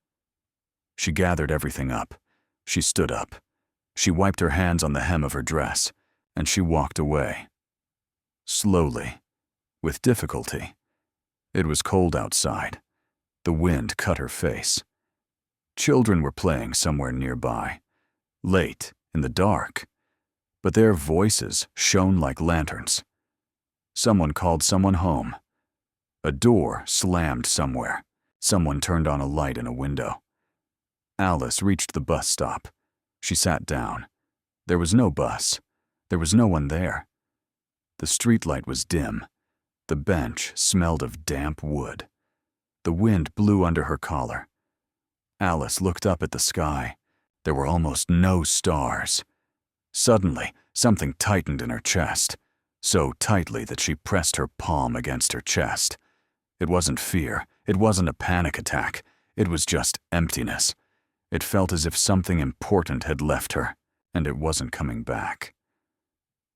She gathered everything up. She stood up. She wiped her hands on the hem of her dress, and she walked away. Slowly, with difficulty. It was cold outside. The wind cut her face. Children were playing somewhere nearby, late, in the dark, but their voices shone like lanterns. Someone called someone home. A door slammed somewhere. Someone turned on a light in a window. Alice reached the bus stop. She sat down. There was no bus. There was no one there. The streetlight was dim. The bench smelled of damp wood. The wind blew under her collar. Alice looked up at the sky. There were almost no stars. Suddenly, something tightened in her chest, so tightly that she pressed her palm against her chest. It wasn't fear. It wasn't a panic attack. It was just emptiness. It felt as if something important had left her, and it wasn't coming back.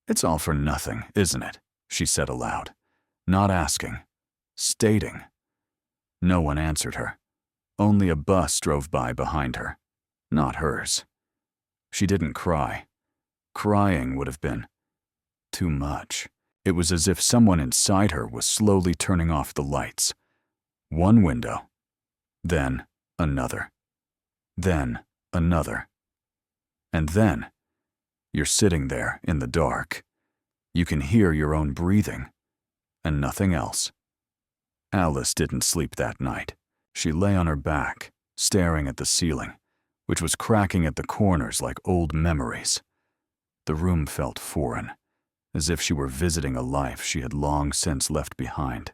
"It's all for nothing, isn't it?" she said aloud, not asking, stating. No one answered her. Only a bus drove by behind her, not hers. She didn't cry. Crying would have been too much. It was as if someone inside her was slowly turning off the lights. One window, then another, then another. And then, you're sitting there in the dark. You can hear your own breathing, and nothing else. Alice didn't sleep that night. She lay on her back, staring at the ceiling, which was cracking at the corners like old memories. The room felt foreign, as if she were visiting a life she had long since left behind.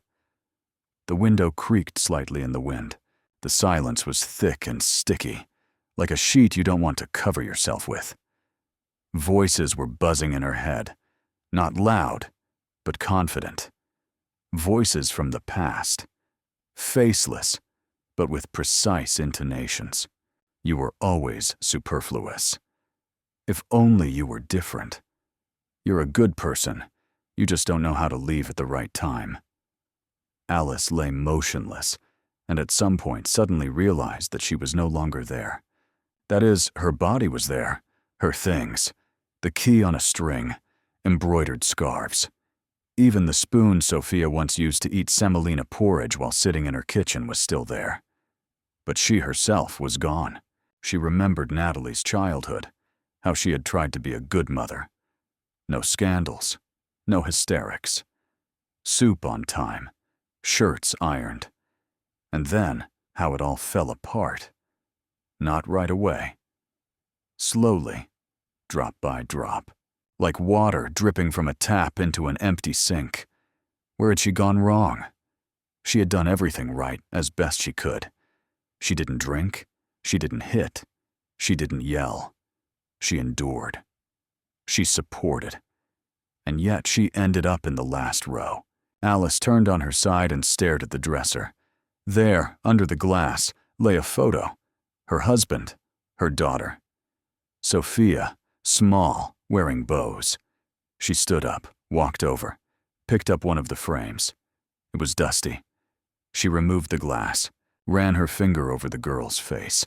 The window creaked slightly in the wind. The silence was thick and sticky, like a sheet you don't want to cover yourself with. Voices were buzzing in her head, not loud, but confident. Voices from the past. Faceless, but with precise intonations. You were always superfluous. If only you were different. You're a good person. You just don't know how to leave at the right time. Alice lay motionless, and at some point suddenly realized that she was no longer there. That is, her body was there, her things, the key on a string, embroidered scarves. Even the spoon Sophia once used to eat semolina porridge while sitting in her kitchen was still there. But she herself was gone. She remembered Natalie's childhood, how she had tried to be a good mother. No scandals, no hysterics. Soup on time, shirts ironed. And then, how it all fell apart. Not right away. Slowly, drop by drop. Like water dripping from a tap into an empty sink. Where had she gone wrong? She had done everything right, as best she could. She didn't drink. She didn't hit. She didn't yell. She endured. She supported. And yet she ended up in the last row. Alice turned on her side and stared at the dresser. There, under the glass, lay a photo. Her husband, her daughter. Sophia, small, wearing bows. She stood up, walked over, picked up one of the frames. It was dusty. She removed the glass, ran her finger over the girl's face.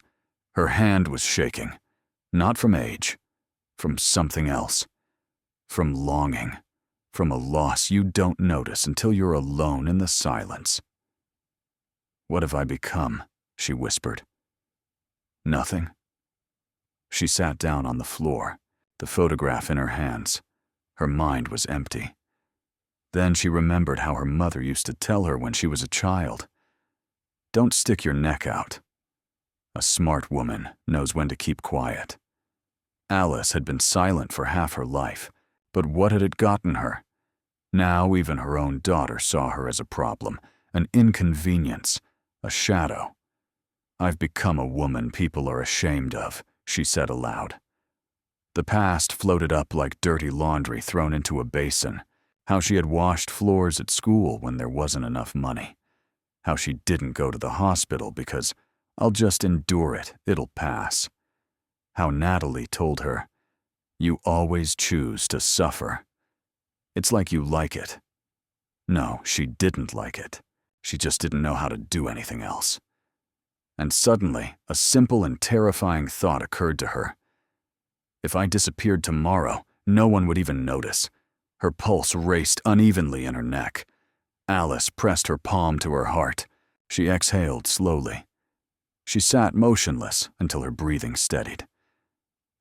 Her hand was shaking, not from age, from something else. From longing, from a loss you don't notice until you're alone in the silence. "What have I become?" she whispered. "Nothing." She sat down on the floor, the photograph in her hands. Her mind was empty. Then she remembered how her mother used to tell her when she was a child. "Don't stick your neck out. A smart woman knows when to keep quiet." Alice had been silent for half her life, but what had it gotten her? Now even her own daughter saw her as a problem, an inconvenience, a shadow. "I've become a woman people are ashamed of," she said aloud. The past floated up like dirty laundry thrown into a basin. How she had washed floors at school when there wasn't enough money. How she didn't go to the hospital because, "I'll just endure it, it'll pass." How Natalie told her, "You always choose to suffer. It's like you like it." No, she didn't like it. She just didn't know how to do anything else. And suddenly, a simple and terrifying thought occurred to her. If I disappeared tomorrow, no one would even notice. Her pulse raced unevenly in her neck. Alice pressed her palm to her heart. She exhaled slowly. She sat motionless until her breathing steadied.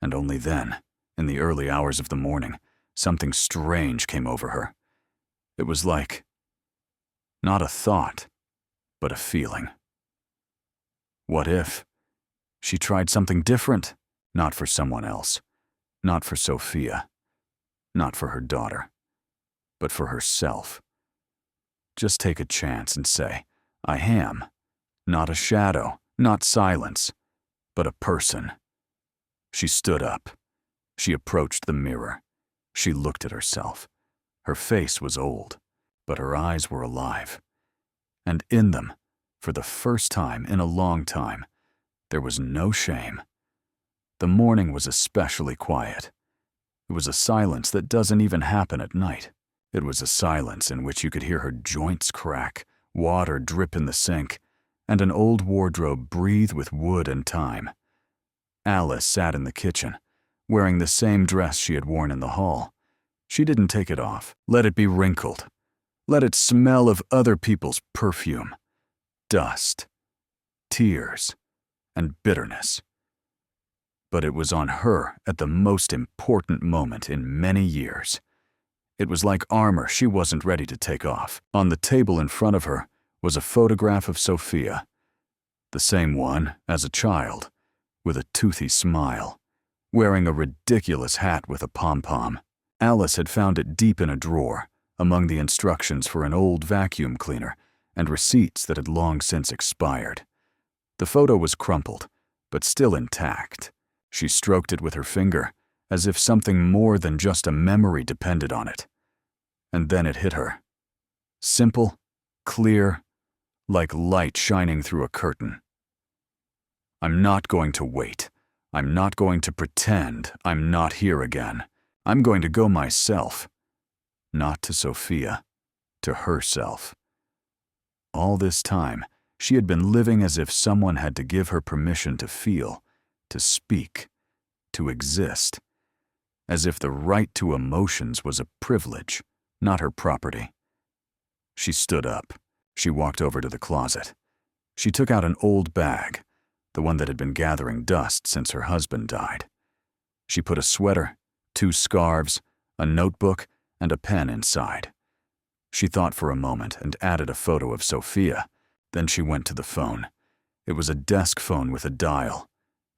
And only then, in the early hours of the morning, something strange came over her. It was like, not a thought, but a feeling. What if she tried something different? Not for someone else. Not for Sophia. Not for her daughter. But for herself. Just take a chance and say, "I am." Not a shadow, not silence, but a person. She stood up. She approached the mirror. She looked at herself. Her face was old, but her eyes were alive. And in them, for the first time in a long time, there was no shame. The morning was especially quiet. It was a silence that doesn't even happen at night. It was a silence in which you could hear her joints crack, water drip in the sink, and an old wardrobe breathe with wood and time. Alice sat in the kitchen, wearing the same dress she had worn in the hall. She didn't take it off, let it be wrinkled. Let it smell of other people's perfume, dust, tears, and bitterness. But it was on her at the most important moment in many years. It was like armor she wasn't ready to take off. On the table in front of her was a photograph of Sophia, the same one as a child, with a toothy smile, wearing a ridiculous hat with a pom-pom. Alice had found it deep in a drawer, among the instructions for an old vacuum cleaner and receipts that had long since expired. The photo was crumpled, but still intact. She stroked it with her finger, as if something more than just a memory depended on it. And then it hit her. Simple, clear, like light shining through a curtain. I'm not going to wait. I'm not going to pretend I'm not here again. I'm going to go myself. Not to Sophia, to herself. All this time, she had been living as if someone had to give her permission to feel, to speak, to exist. As if the right to emotions was a privilege, not her property. She stood up. She walked over to the closet. She took out an old bag, the one that had been gathering dust since her husband died. She put a sweater, 2 scarves, a notebook, and a pen inside. She thought for a moment and added a photo of Sophia. Then she went to the phone. It was a desk phone with a dial.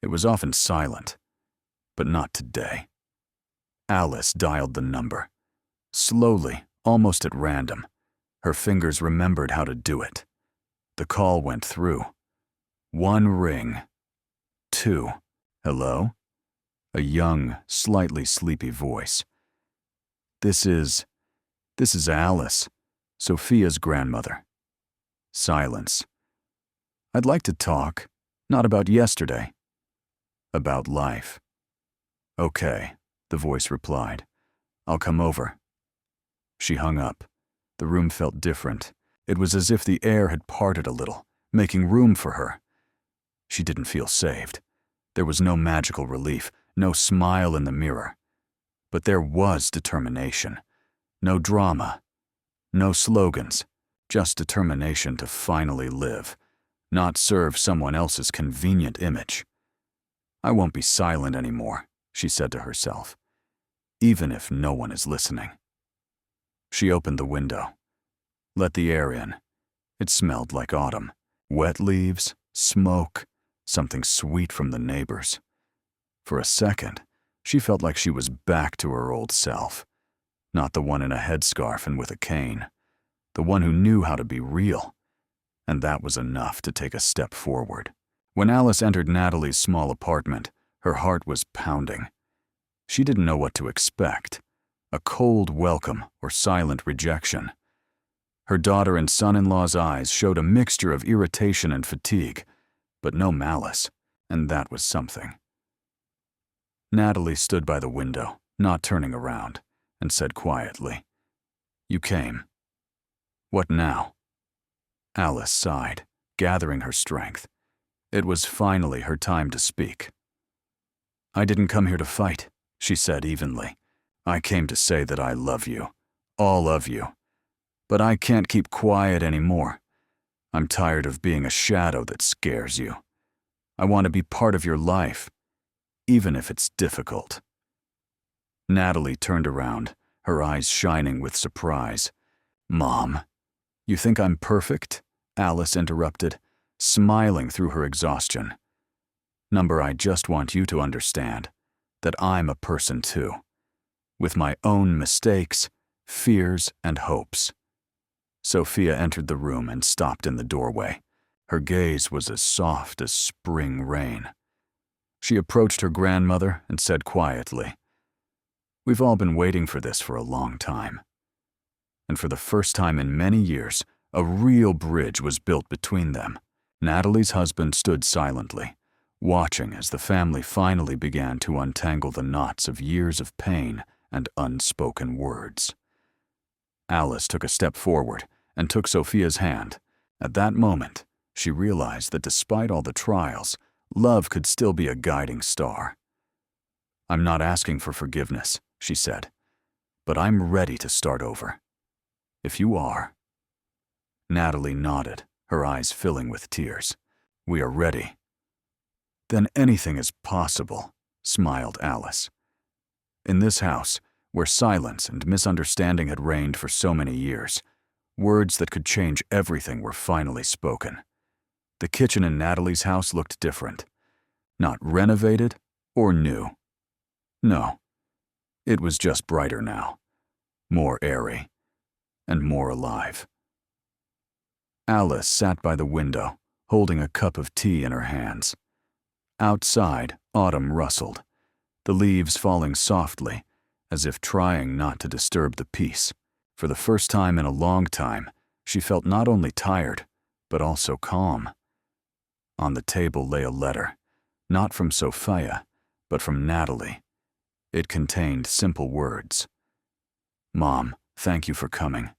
It was often silent, but not today. Alice dialed the number. Slowly, almost at random. Her fingers remembered how to do it. The call went through. 1 ring. 2. Hello? A young, slightly sleepy voice. This is Alice, Sophia's grandmother. Silence. I'd like to talk, not about yesterday. About life. Okay, the voice replied. I'll come over. She hung up. The room felt different. It was as if the air had parted a little, making room for her. She didn't feel saved. There was no magical relief, no smile in the mirror. But there was determination. No drama. No slogans. Just determination to finally live, not serve someone else's convenient image. I won't be silent anymore, she said to herself, even if no one is listening. She opened the window. Let the air in. It smelled like autumn. Wet leaves, smoke, something sweet from the neighbors. For a second, she felt like she was back to her old self. Not the one in a headscarf and with a cane. The one who knew how to be real. And that was enough to take a step forward. When Alice entered Natalie's small apartment, her heart was pounding. She didn't know what to expect. A cold welcome or silent rejection. Her daughter and son-in-law's eyes showed a mixture of irritation and fatigue, but no malice, and that was something. Natalie stood by the window, not turning around, and said quietly, "You came. What now?" Alice sighed, gathering her strength. It was finally her time to speak. "I didn't come here to fight," she said evenly. "I came to say that I love you, all of you. But I can't keep quiet anymore. I'm tired of being a shadow that scares you. I want to be part of your life, even if it's difficult." Natalie turned around, her eyes shining with surprise. "Mom, you think I'm perfect?" Alice interrupted, smiling through her exhaustion. "Number, I just want you to understand that I'm a person too, with my own mistakes, fears, and hopes." Sophia entered the room and stopped in the doorway. Her gaze was as soft as spring rain. She approached her grandmother and said quietly, "We've all been waiting for this for a long time." And for the first time in many years, a real bridge was built between them. Natalie's husband stood silently, watching as the family finally began to untangle the knots of years of pain and unspoken words. Alice took a step forward and took Sophia's hand. At that moment, she realized that despite all the trials, love could still be a guiding star. "I'm not asking for forgiveness," she said, "but I'm ready to start over. If you are." Natalie nodded, her eyes filling with tears. "We are ready." "Then anything is possible," smiled Alice. In this house, where silence and misunderstanding had reigned for so many years, words that could change everything were finally spoken. The kitchen in Natalie's house looked different. Not renovated or new. No, it was just brighter now, more airy, and more alive. Alice sat by the window, holding a cup of tea in her hands. Outside, autumn rustled, the leaves falling softly, as if trying not to disturb the peace. For the first time in a long time, she felt not only tired, but also calm. On the table lay a letter, not from Sophia, but from Natalie. It contained simple words. "Mom, thank you for coming.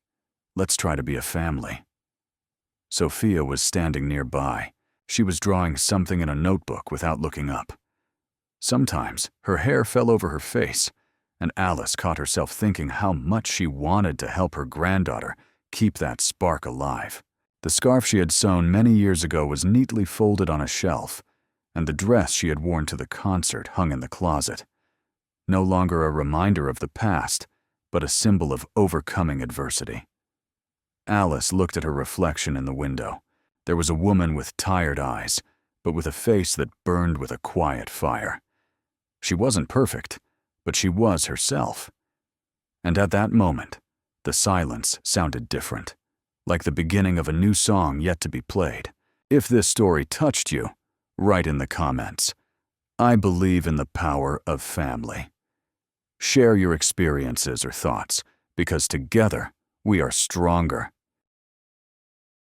Let's try to be a family." Sophia was standing nearby. She was drawing something in a notebook without looking up. Sometimes her hair fell over her face, and Alice caught herself thinking how much she wanted to help her granddaughter keep that spark alive. The scarf she had sewn many years ago was neatly folded on a shelf, and the dress she had worn to the concert hung in the closet. No longer a reminder of the past, but a symbol of overcoming adversity. Alice looked at her reflection in the window. There was a woman with tired eyes, but with a face that burned with a quiet fire. She wasn't perfect, but she was herself. And at that moment, the silence sounded different, like the beginning of a new song yet to be played. If this story touched you, write in the comments, "I believe in the power of family." Share your experiences or thoughts, because together we are stronger